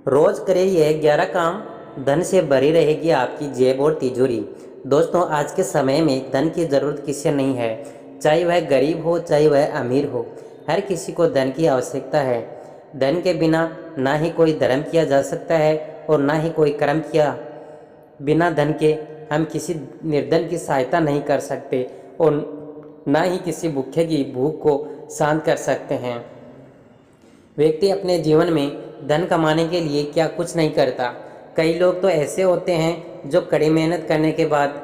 रोज करें ये 11 काम, धन से भरी रहेगी आपकी जेब और तिजोरी। दोस्तों, आज के समय में धन की ज़रूरत किसे नहीं है, चाहे वह गरीब हो चाहे वह अमीर हो। हर किसी को धन की आवश्यकता है। धन के बिना ना ही कोई धर्म किया जा सकता है और ना ही कोई कर्म किया। बिना धन के हम किसी निर्धन की सहायता नहीं कर सकते और ना ही किसी भूखे की भूख को शांत कर सकते हैं। व्यक्ति अपने जीवन में धन कमाने के लिए क्या कुछ नहीं करता। कई लोग तो ऐसे होते हैं जो कड़ी मेहनत करने के बाद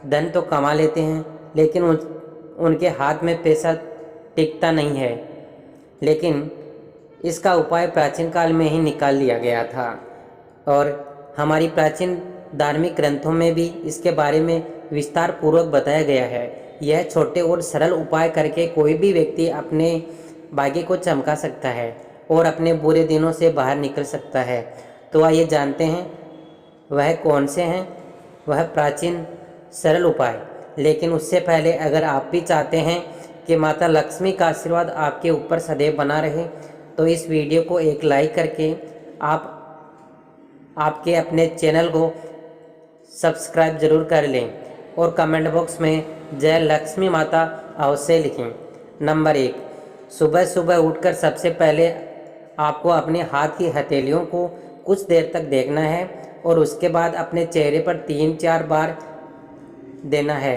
धन तो कमा लेते हैं, लेकिन उनके हाथ में पैसा टिकता नहीं है। लेकिन इसका उपाय प्राचीन काल में ही निकाल लिया गया था और हमारी प्राचीन धार्मिक ग्रंथों में भी इसके बारे में विस्तार पूर्वक बताया गया है। यह छोटे और सरल उपाय करके कोई भी व्यक्ति अपने भाग्य को चमका सकता है और अपने बुरे दिनों से बाहर निकल सकता है। तो आइए जानते हैं वह कौन से हैं वह प्राचीन सरल उपाय। लेकिन उससे पहले अगर आप भी चाहते हैं कि माता लक्ष्मी का आशीर्वाद आपके ऊपर सदैव बना रहे, तो इस वीडियो को एक लाइक करके आपके अपने चैनल को सब्सक्राइब जरूर कर लें और कमेंट बॉक्स में जय लक्ष्मी माता अवश्य लिखें। नंबर 1, सुबह सुबह उठकर सबसे पहले आपको अपने हाथ की हथेलियों को कुछ देर तक देखना है और उसके बाद अपने चेहरे पर 3-4 बार देना है।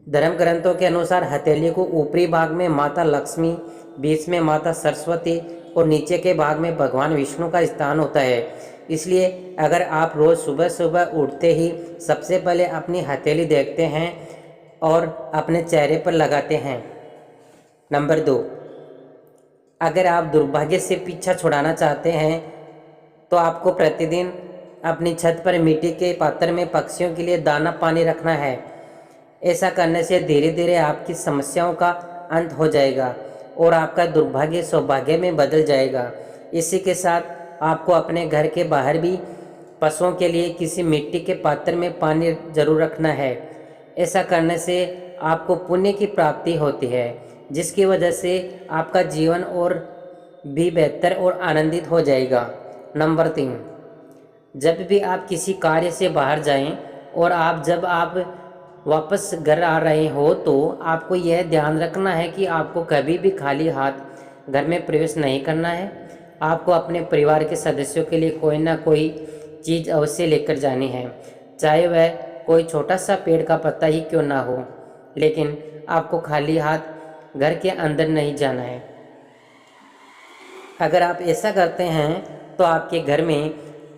धर्म ग्रंथों के अनुसार हथेली को ऊपरी भाग में माता लक्ष्मी, बीच में माता सरस्वती और नीचे के भाग में भगवान विष्णु का स्थान होता है। इसलिए अगर आप रोज़ सुबह सुबह उठते ही सबसे पहले अपनी हथेली देखते हैं और अपने चेहरे पर लगाते हैं। नंबर 2, अगर आप दुर्भाग्य से पीछा छुड़ाना चाहते हैं तो आपको प्रतिदिन अपनी छत पर मिट्टी के पात्र में पक्षियों के लिए दाना पानी रखना है। ऐसा करने से धीरे धीरे आपकी समस्याओं का अंत हो जाएगा और आपका दुर्भाग्य सौभाग्य में बदल जाएगा। इसी के साथ आपको अपने घर के बाहर भी पशुओं के लिए किसी मिट्टी के पात्र में पानी जरूर रखना है। ऐसा करने से आपको पुण्य की प्राप्ति होती है, जिसकी वजह से आपका जीवन और भी बेहतर और आनंदित हो जाएगा। नंबर 3, जब भी आप किसी कार्य से बाहर जाएं और जब आप वापस घर आ रहे हो तो आपको यह ध्यान रखना है कि आपको कभी भी खाली हाथ घर में प्रवेश नहीं करना है। आपको अपने परिवार के सदस्यों के लिए कोई ना कोई चीज़ अवश्य लेकर जानी है, चाहे वह कोई छोटा सा पेड़ का पत्ता ही क्यों ना हो, लेकिन आपको खाली हाथ घर के अंदर नहीं जाना है। अगर आप ऐसा करते हैं तो आपके घर में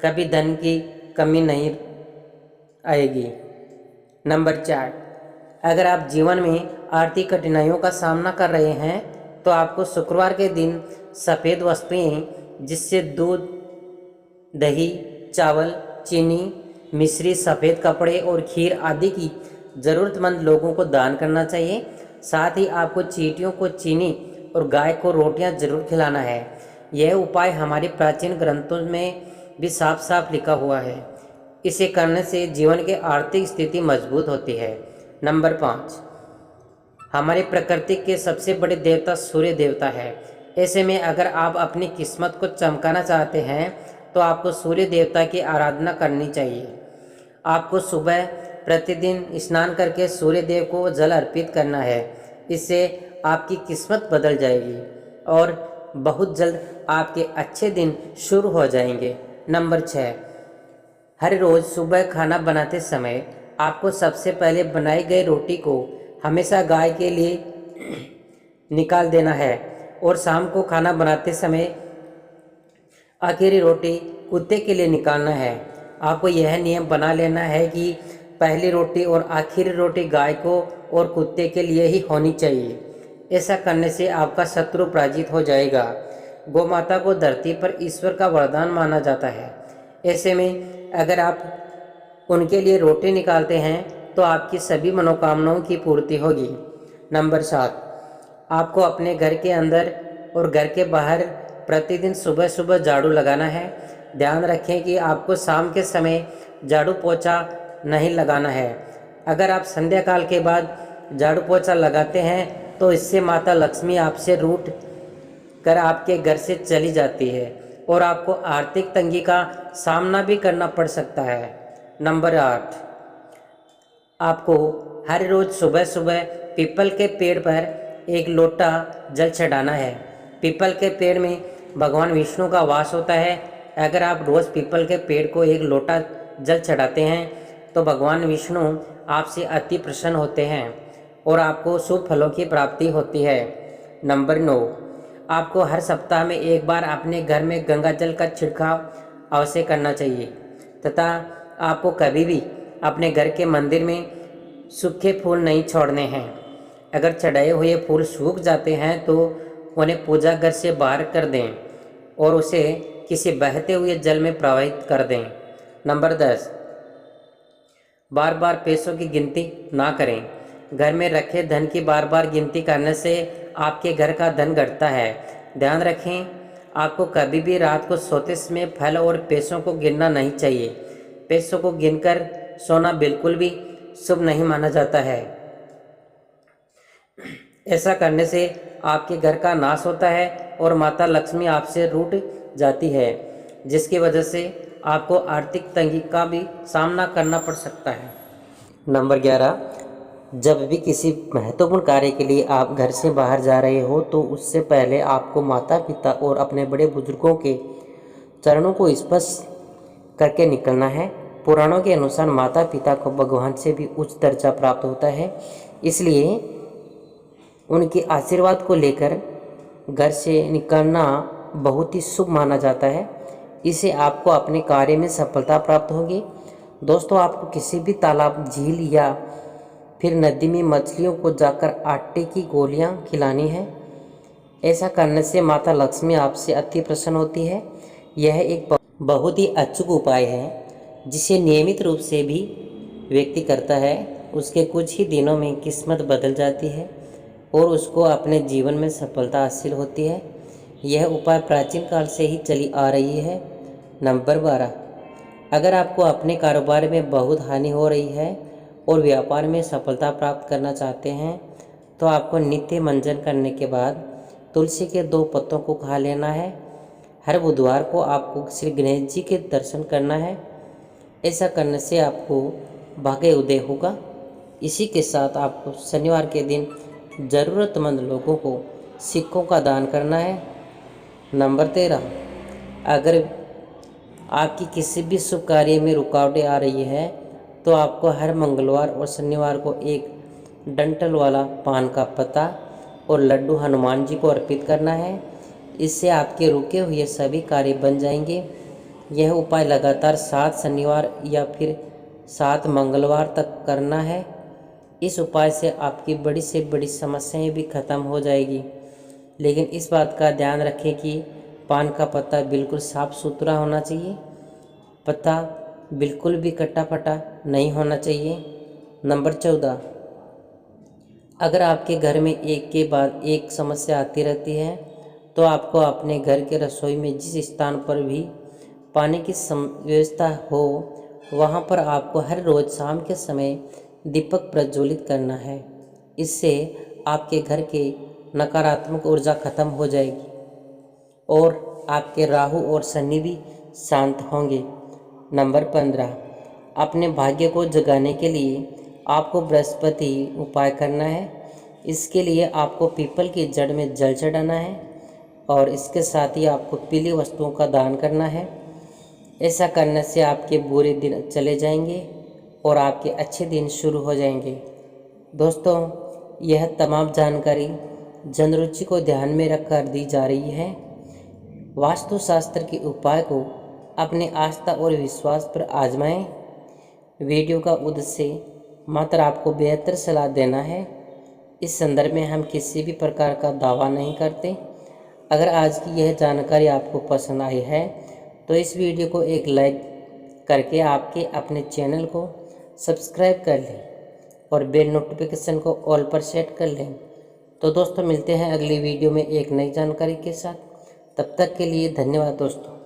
कभी धन की कमी नहीं आएगी। नंबर 4, अगर आप जीवन में आर्थिक कठिनाइयों का सामना कर रहे हैं तो आपको शुक्रवार के दिन सफ़ेद वस्तुएं, जिससे दूध, दही, चावल, चीनी, मिश्री, सफ़ेद कपड़े और खीर आदि की ज़रूरतमंद लोगों को दान करना चाहिए। साथ ही आपको चींटियों को चीनी और गाय को रोटियां जरूर खिलाना है। यह उपाय हमारे प्राचीन ग्रंथों में भी साफ साफ लिखा हुआ है। इसे करने से जीवन की आर्थिक स्थिति मजबूत होती है। नंबर 5, हमारे प्रकृति के सबसे बड़े देवता सूर्य देवता है। ऐसे में अगर आप अपनी किस्मत को चमकाना चाहते हैं तो आपको सूर्य देवता की आराधना करनी चाहिए। आपको सुबह प्रतिदिन स्नान करके सूर्य देव को जल अर्पित करना है। इससे आपकी किस्मत बदल जाएगी और बहुत जल्द आपके अच्छे दिन शुरू हो जाएंगे। नंबर 6, हर रोज़ सुबह खाना बनाते समय आपको सबसे पहले बनाई गई रोटी को हमेशा गाय के लिए निकाल देना है और शाम को खाना बनाते समय आखिरी रोटी कुत्ते के लिए निकालना है। आपको यह नियम बना लेना है कि पहली रोटी और आखिरी रोटी गाय को और कुत्ते के लिए ही होनी चाहिए। ऐसा करने से आपका शत्रु पराजित हो जाएगा। गौ माता को धरती पर ईश्वर का वरदान माना जाता है। ऐसे में अगर आप उनके लिए रोटी निकालते हैं तो आपकी सभी मनोकामनाओं की पूर्ति होगी। नंबर 7, आपको अपने घर के अंदर और घर के बाहर प्रतिदिन सुबह सुबह झाड़ू लगाना है। ध्यान रखें कि आपको शाम के समय झाड़ू पोछा नहीं लगाना है। अगर आप संध्या काल के बाद झाड़ू पोछा लगाते हैं तो इससे माता लक्ष्मी आपसे रूठ कर आपके घर से चली जाती है और आपको आर्थिक तंगी का सामना भी करना पड़ सकता है। नंबर 8, आपको हर रोज़ सुबह सुबह पीपल के पेड़ पर एक लोटा जल चढ़ाना है। पीपल के पेड़ में भगवान विष्णु का वास होता है। अगर आप रोज़ पीपल के पेड़ को एक लोटा जल चढ़ाते हैं तो भगवान विष्णु आपसे अति प्रसन्न होते हैं और आपको शुभ फलों की प्राप्ति होती है। नंबर 9, आपको हर सप्ताह में एक बार अपने घर में गंगा जल का छिड़काव अवश्य करना चाहिए तथा आपको कभी भी अपने घर के मंदिर में सूखे फूल नहीं छोड़ने हैं। अगर चढ़ाए हुए फूल सूख जाते हैं तो उन्हें पूजा घर से बाहर कर दें और उसे किसी बहते हुए जल में प्रवाहित कर दें। नंबर 10, बार बार पैसों की गिनती ना करें। घर में रखे धन की बार बार गिनती करने से आपके घर का धन घटता है। ध्यान रखें, आपको कभी भी रात को सोते समय फल और पैसों को गिनना नहीं चाहिए। पैसों को गिनकर सोना बिल्कुल भी शुभ नहीं माना जाता है। ऐसा करने से आपके घर का नाश होता है और माता लक्ष्मी आपसे रूठ जाती है, जिसकी वजह से आपको आर्थिक तंगी का भी सामना करना पड़ सकता है। नंबर 11, जब भी किसी महत्वपूर्ण कार्य के लिए आप घर से बाहर जा रहे हो तो उससे पहले आपको माता पिता और अपने बड़े बुजुर्गों के चरणों को स्पर्श करके निकलना है। पुराणों के अनुसार माता पिता को भगवान से भी उच्च दर्जा प्राप्त होता है, इसलिए उनके आशीर्वाद को लेकर घर से निकलना बहुत ही शुभ माना जाता है। इससे आपको अपने कार्य में सफलता प्राप्त होगी। दोस्तों, आपको किसी भी तालाब, झील या फिर नदी में मछलियों को जाकर आटे की गोलियां खिलानी है। ऐसा करने से माता लक्ष्मी आपसे अति प्रसन्न होती है। यह एक बहुत ही अचूक उपाय है जिसे नियमित रूप से भी व्यक्ति करता है, उसके कुछ ही दिनों में किस्मत बदल जाती है और उसको अपने जीवन में सफलता हासिल होती है। यह उपाय प्राचीन काल से ही चली आ रही है। नंबर 12, अगर आपको अपने कारोबार में बहुत हानि हो रही है और व्यापार में सफलता प्राप्त करना चाहते हैं तो आपको नित्य मंजन करने के बाद तुलसी के 2 पत्तों को खा लेना है। हर बुधवार को आपको श्री गणेश जी के दर्शन करना है। ऐसा करने से आपको भाग्य उदय होगा। इसी के साथ आपको शनिवार के दिन ज़रूरतमंद लोगों को सिक्कों का दान करना है। नंबर 13, अगर आपकी किसी भी शुभ कार्य में रुकावटें आ रही है तो आपको हर मंगलवार और शनिवार को एक डंठल वाला पान का पत्ता और लड्डू हनुमान जी को अर्पित करना है। इससे आपके रुके हुए सभी कार्य बन जाएंगे। यह उपाय लगातार 7 शनिवार या फिर 7 मंगलवार तक करना है। इस उपाय से आपकी बड़ी से बड़ी समस्याएं भी खत्म हो जाएगी। लेकिन इस बात का ध्यान रखें कि पान का पत्ता बिल्कुल साफ़ सुथरा होना चाहिए। पत्ता बिल्कुल भी कटा फटा नहीं होना चाहिए। नंबर 14, अगर आपके घर में एक के बाद एक समस्या आती रहती है तो आपको अपने घर के रसोई में जिस स्थान पर भी पानी की व्यवस्था हो वहाँ पर आपको हर रोज़ शाम के समय दीपक प्रज्वलित करना है। इससे आपके घर के नकारात्मक ऊर्जा खत्म हो जाएगी और आपके राहु और शनि भी शांत होंगे। नंबर 15, अपने भाग्य को जगाने के लिए आपको बृहस्पति उपाय करना है। इसके लिए आपको पीपल की जड़ में जल चढ़ाना है और इसके साथ ही आपको पीली वस्तुओं का दान करना है। ऐसा करने से आपके बुरे दिन चले जाएंगे और आपके अच्छे दिन शुरू हो जाएंगे। दोस्तों, यह तमाम जानकारी जनरुचि को ध्यान में रखकर दी जा रही है। वास्तुशास्त्र के उपाय को अपने आस्था और विश्वास पर आजमाएं। वीडियो का उद्देश्य मात्र आपको बेहतर सलाह देना है। इस संदर्भ में हम किसी भी प्रकार का दावा नहीं करते। अगर आज की यह जानकारी आपको पसंद आई है तो इस वीडियो को एक लाइक करके आपके अपने चैनल को सब्सक्राइब कर लें और बेल नोटिफिकेशन को ऑल पर सेट कर लें। तो दोस्तों, मिलते हैं अगली वीडियो में एक नई जानकारी के साथ। तब तक के लिए धन्यवाद दोस्तों।